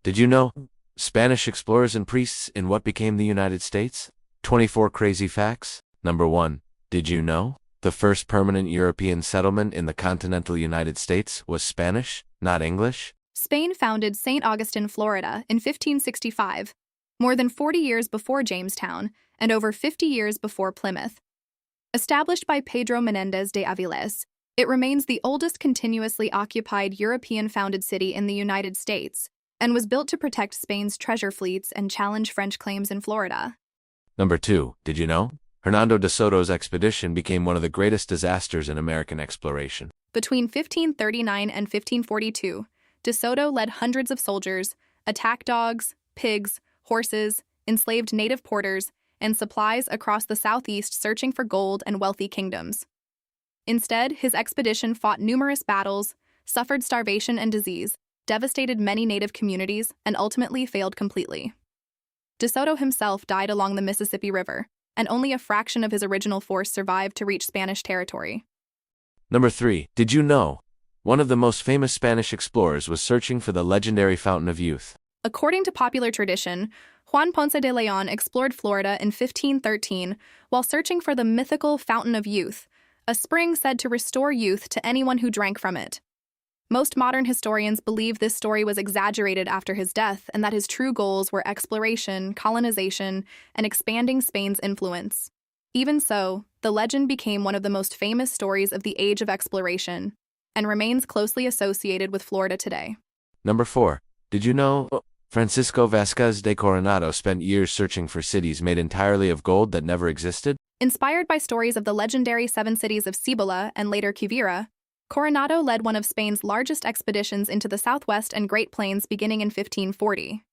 Did you know? Spanish explorers and priests in what became the United States? 24 crazy facts. Number 1. Did you know? The first permanent European settlement in the continental United States was Spanish, not English. Spain founded St. Augustine, Florida, in 1565, more than 40 years before Jamestown and over 50 years before Plymouth. Established by Pedro Menéndez de Avilés, it remains the oldest continuously occupied European-founded city in the United States and was built to protect Spain's treasure fleets and challenge French claims in Florida. Number 2. Did you know? Hernando de Soto's expedition became one of the greatest disasters in American exploration. Between 1539 and 1542, de Soto led hundreds of soldiers, attack dogs, pigs, horses, enslaved native porters, and supplies across the southeast searching for gold and wealthy kingdoms. Instead, his expedition fought numerous battles, suffered starvation and disease, devastated many native communities, and ultimately failed completely. De Soto himself died along the Mississippi River, and only a fraction of his original force survived to reach Spanish territory. Number 3. Did you know? One of the most famous Spanish explorers was searching for the legendary Fountain of Youth. According to popular tradition, Juan Ponce de León explored Florida in 1513 while searching for the mythical Fountain of Youth, a spring said to restore youth to anyone who drank from it. Most modern historians believe this story was exaggerated after his death and that his true goals were exploration, colonization, and expanding Spain's influence. Even so, the legend became one of the most famous stories of the Age of Exploration and remains closely associated with Florida today. Number 4. Did you know? Francisco Vázquez de Coronado spent years searching for cities made entirely of gold that never existed? Inspired by stories of the legendary seven cities of Cibola and later Quivira, Coronado led one of Spain's largest expeditions into the Southwest and Great Plains beginning in 1540.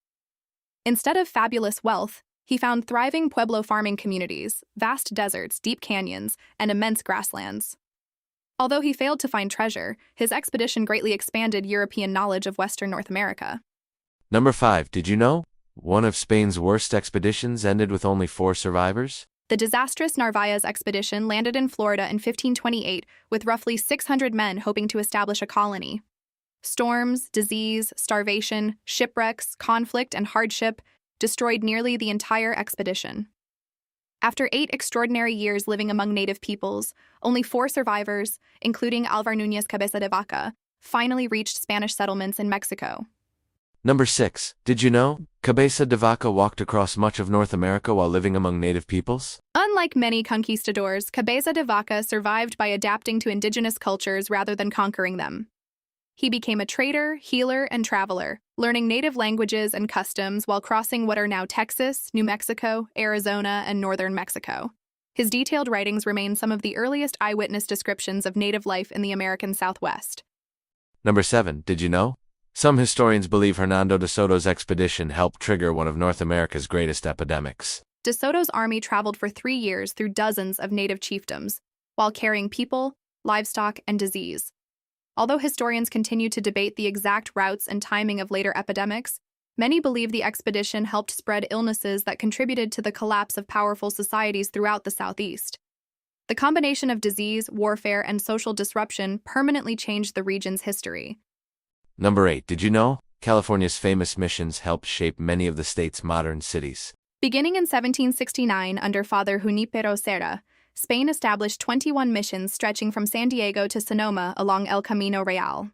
Instead of fabulous wealth, he found thriving pueblo farming communities, vast deserts, deep canyons, and immense grasslands. Although he failed to find treasure, his expedition greatly expanded European knowledge of Western North America. Number 5. Did you know? One of Spain's worst expeditions ended with only 4 survivors? The disastrous Narvaez expedition landed in Florida in 1528 with roughly 600 men hoping to establish a colony. Storms, disease, starvation, shipwrecks, conflict, and hardship destroyed nearly the entire expedition. After 8 extraordinary years living among native peoples, only 4 survivors, including Álvar Núñez Cabeza de Vaca, finally reached Spanish settlements in Mexico. Number 6. Did you know? Cabeza de Vaca walked across much of North America while living among native peoples? Unlike many conquistadors, Cabeza de Vaca survived by adapting to indigenous cultures rather than conquering them. He became a trader, healer, and traveler, learning native languages and customs while crossing what are now Texas, New Mexico, Arizona, and northern Mexico. His detailed writings remain some of the earliest eyewitness descriptions of native life in the American Southwest. Number 7. Did you know? Some historians believe Hernando de Soto's expedition helped trigger one of North America's greatest epidemics. De Soto's army traveled for 3 years through dozens of native chiefdoms, while carrying people, livestock, and disease. Although historians continue to debate the exact routes and timing of later epidemics, many believe the expedition helped spread illnesses that contributed to the collapse of powerful societies throughout the Southeast. The combination of disease, warfare, and social disruption permanently changed the region's history. Number 8. Did you know? California's famous missions helped shape many of the state's modern cities. Beginning in 1769 under Father Junipero Serra, Spain established 21 missions stretching from San Diego to Sonoma along El Camino Real.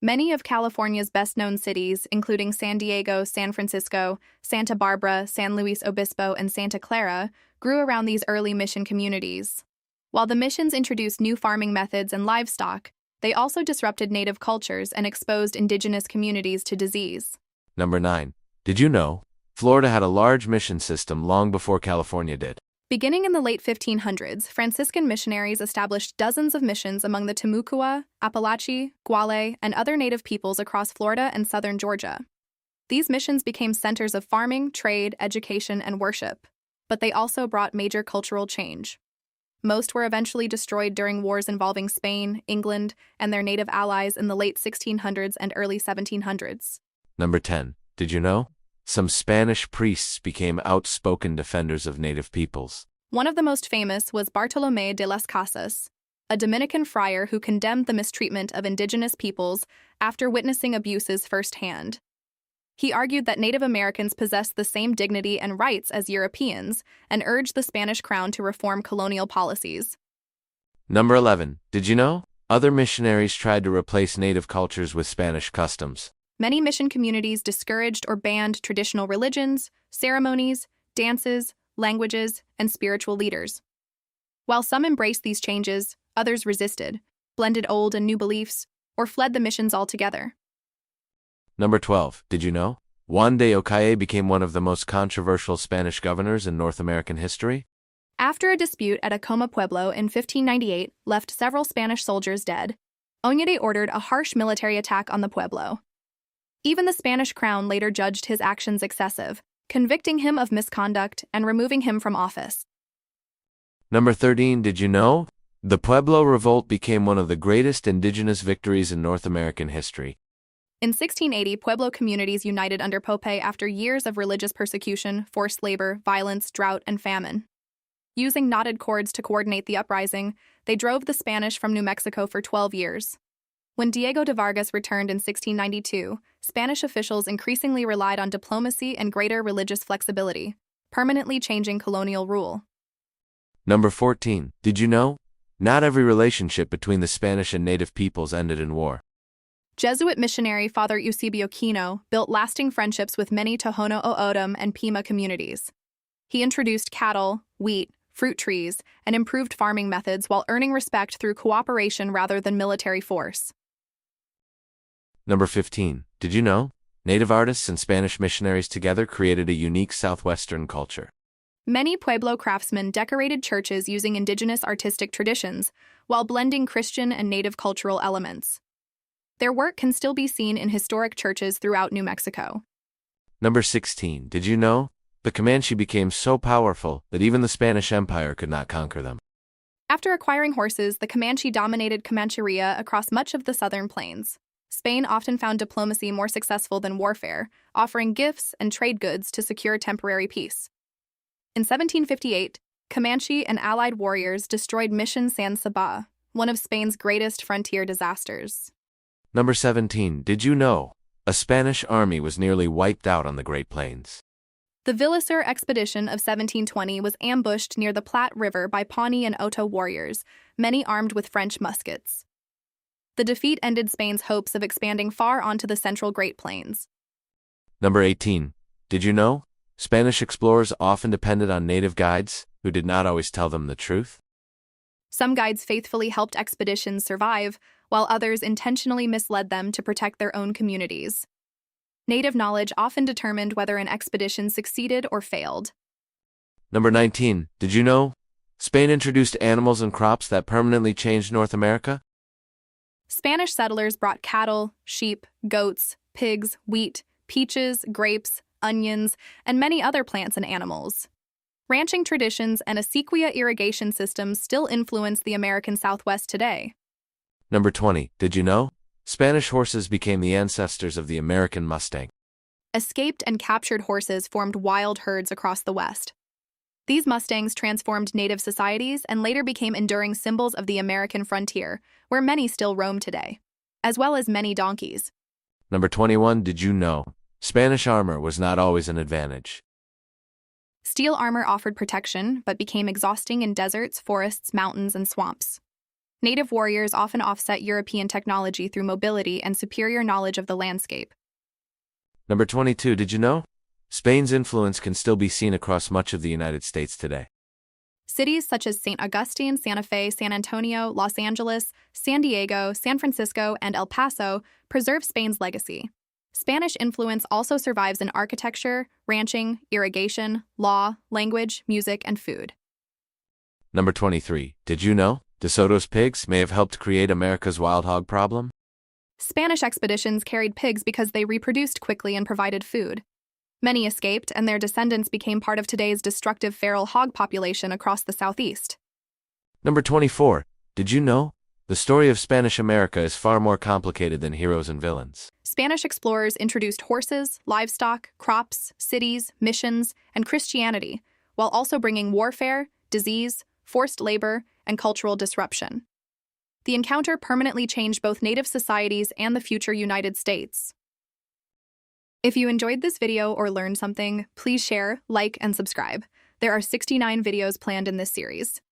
Many of California's best-known cities, including San Diego, San Francisco, Santa Barbara, San Luis Obispo, and Santa Clara, grew around these early mission communities. While the missions introduced new farming methods and livestock, they also disrupted native cultures and exposed indigenous communities to disease. Number 9. Did you know? Florida had a large mission system long before California did. Beginning in the late 1500s, Franciscan missionaries established dozens of missions among the Timucua, Apalachee, Guale, and other native peoples across Florida and southern Georgia. These missions became centers of farming, trade, education, and worship, but they also brought major cultural change. Most were eventually destroyed during wars involving Spain, England, and their native allies in the late 1600s and early 1700s. Number 10. Did you know? Some Spanish priests became outspoken defenders of native peoples. One of the most famous was Bartolomé de las Casas, a Dominican friar who condemned the mistreatment of indigenous peoples after witnessing abuses firsthand. He argued that Native Americans possessed the same dignity and rights as Europeans and urged the Spanish crown to reform colonial policies. Number 11. Did you know? Other missionaries tried to replace native cultures with Spanish customs. Many mission communities discouraged or banned traditional religions, ceremonies, dances, languages, and spiritual leaders. While some embraced these changes, others resisted, blended old and new beliefs, or fled the missions altogether. Number 12. Did you know? Juan de Ocalle became one of the most controversial Spanish governors in North American history. After a dispute at Acoma Pueblo in 1598 left several Spanish soldiers dead, Oñate ordered a harsh military attack on the pueblo. Even the Spanish crown later judged his actions excessive, convicting him of misconduct and removing him from office. Number 13. Did you know? The Pueblo Revolt became one of the greatest indigenous victories in North American history. In 1680, Pueblo communities united under Pope after years of religious persecution, forced labor, violence, drought, and famine. Using knotted cords to coordinate the uprising, they drove the Spanish from New Mexico for 12 years. When Diego de Vargas returned in 1692, Spanish officials increasingly relied on diplomacy and greater religious flexibility, permanently changing colonial rule. Number 14. Did you know? Not every relationship between the Spanish and native peoples ended in war. Jesuit missionary Father Eusebio Kino built lasting friendships with many Tohono O'odham and Pima communities. He introduced cattle, wheat, fruit trees, and improved farming methods while earning respect through cooperation rather than military force. Number 15. Did you know? Native artists and Spanish missionaries together created a unique southwestern culture. Many Pueblo craftsmen decorated churches using indigenous artistic traditions while blending Christian and native cultural elements. Their work can still be seen in historic churches throughout New Mexico. Number 16. Did you know? The Comanche became so powerful that even the Spanish Empire could not conquer them. After acquiring horses, the Comanche dominated Comancheria across much of the southern plains. Spain often found diplomacy more successful than warfare, offering gifts and trade goods to secure temporary peace. In 1758, Comanche and allied warriors destroyed Mission San Saba, one of Spain's greatest frontier disasters. Number 17. Did you know? A Spanish army was nearly wiped out on the Great Plains. The Villisur expedition of 1720 was ambushed near the Platte River by Pawnee and Oto warriors, many armed with French muskets. The defeat ended Spain's hopes of expanding far onto the central Great Plains. Number 18. Did you know? Spanish explorers often depended on native guides, who did not always tell them the truth. Some guides faithfully helped expeditions survive, while others intentionally misled them to protect their own communities. Native knowledge often determined whether an expedition succeeded or failed. Number 19. Did you know? Spain introduced animals and crops that permanently changed North America? Spanish settlers brought cattle, sheep, goats, pigs, wheat, peaches, grapes, onions, and many other plants and animals. Ranching traditions and a sequoia irrigation system still influence the American Southwest today. Number 20. Did you know? Spanish horses became the ancestors of the American Mustang. Escaped and captured horses formed wild herds across the West. These Mustangs transformed native societies and later became enduring symbols of the American frontier, where many still roam today, as well as many donkeys. Number 21. Did you know? Spanish armor was not always an advantage. Steel armor offered protection, but became exhausting in deserts, forests, mountains, and swamps. Native warriors often offset European technology through mobility and superior knowledge of the landscape. Number 22. Did you know? Spain's influence can still be seen across much of the United States today. Cities such as St. Augustine, Santa Fe, San Antonio, Los Angeles, San Diego, San Francisco, and El Paso preserve Spain's legacy. Spanish influence also survives in architecture, ranching, irrigation, law, language, music, and food. Number 23. Did you know? De Soto's pigs may have helped create America's wild hog problem? Spanish expeditions carried pigs because they reproduced quickly and provided food. Many escaped, and their descendants became part of today's destructive feral hog population across the Southeast. Number 24. Did you know? The story of Spanish America is far more complicated than heroes and villains. Spanish explorers introduced horses, livestock, crops, cities, missions, and Christianity, while also bringing warfare, disease, forced labor, and cultural disruption. The encounter permanently changed both native societies and the future United States. If you enjoyed this video or learned something, please share, like, and subscribe. There are 69 videos planned in this series.